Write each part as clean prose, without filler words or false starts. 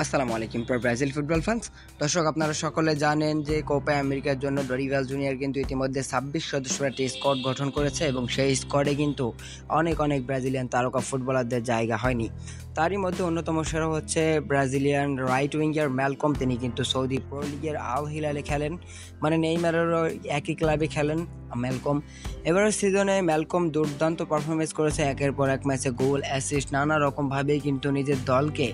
আসসালামু আলাইকুম Brazil football fans. দর্শক, আপনারা সকলে জানেন যে কোপা আমেরিকার জন্য ডরিভাল জুনিয়র কিন্তু ইতিমধ্যে ২৬ সদস্যের একটি স্কোয়াড গঠন করেছে এবং সেই স্কোয়াডে কিন্তু অনেক ব্রাজিলিয়ান তারকা ফুটবলারদের জায়গা হয়নি। তারই মধ্যে অন্যতম সেরা হচ্ছে ব্রাজিলিয়ান রাইট উইঙ্গার ম্যালকম। তিনি কিন্তু সৌদি প্রো লিগের আল হিলালে খেলেন, মানে নেইমারেরও একই ক্লাবে খেলেন ম্যালকম। এবারের সিজনে ম্যালকম দুর্দান্ত পারফরমেন্স করেছে, একের পর এক ম্যাচে গোল, অ্যাসিস্ট, নানা রকমভাবেই কিন্তু নিজের দলকে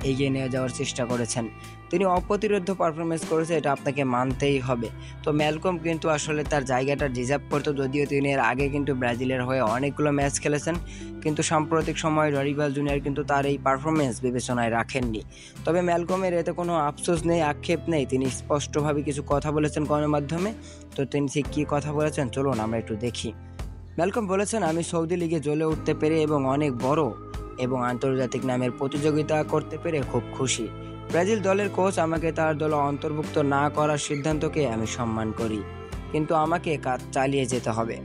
এগিয়ে নিয়ে যাওয়ার চেষ্টা করেছেন। তিনি অপ্রতিরোধ্য পারফরমেন্স করেছে, এটা আপনাকে মানতেই হবে। তো ম্যালকম কিন্তু আসলে তার জায়গাটা ডিজার্ভ করতো, যদিও তিনি এর আগে কিন্তু ব্রাজিলের হয়ে অনেকগুলো ম্যাচ খেলেছেন, কিন্তু সাম্প্রতিক সময় ডরিভাল জুনিয়র কিন্তু তার এই পারফরমেন্স বিবেচনায় রাখেননি। তবে ম্যালকমের এতে কোনো আফসোস নেই, আক্ষেপ নেই। তিনি স্পষ্টভাবে কিছু কথা বলেছেন গণমাধ্যমে। তো তিনি ঠিক কী কথা বলেছেন চলুন আমরা একটু দেখি। ম্যালকম বলেছেন, আমি সৌদি লিগে জ্বলে উঠতে পেরে এবং অনেক বড় এবং আন্তর্জাতিক নামের প্রতিযোগিতা করতে পেরে খুব খুশি। ব্রাজিল দলের কোচ আমাকে তার দলে অন্তর্ভুক্ত না করার সিদ্ধান্তকে আমি সম্মান করি, কিন্তু আমাকে কাজ চালিয়ে যেতে হবে।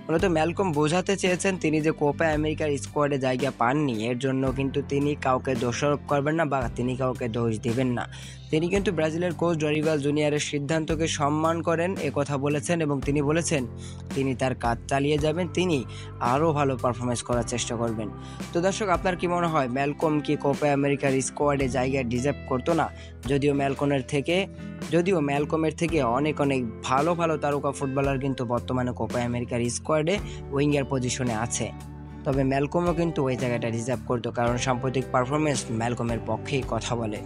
মূলত ম্যালকম বোঝাতে চেয়েছেন তিনি যে কোপা আমেরিকার স্কোয়াডে জায়গা পাননি এর জন্য কিন্তু তিনি কাউকে দোষারোপ করবেন না বা তিনি কাউকে দোষ দিবেন না। তিনি কিন্তু ব্রাজিলের কোচ ডরিভাল জুনিয়রের সিদ্ধান্তকে সম্মান করেন এ কথা বলেছেন এবং তিনি বলেছেন তিনি তার কাজ চালিয়ে যাবেন, তিনি আরও ভালো পারফরমেন্স করার চেষ্টা করবেন। তো দর্শক, আপনার কি মনে হয় ম্যালকম কি কোপা আমেরিকার স্কোয়াডে জায়গা ডিজার্ভ করতো না? যদিও ম্যালকমের থেকে অনেক ভালো তারকা ফুটবলার কিন্তু বর্তমানে কোপা আমেরিকার স্কোয়াডে উইঙ্গার পজিশনে আছে, তবে ম্যালকমও কিন্তু ওই জায়গাটা রিজার্ভ করতো, কারণ সাম্প্রতিক পারফরমেন্স ম্যালকমের পক্ষেই কথা বলে।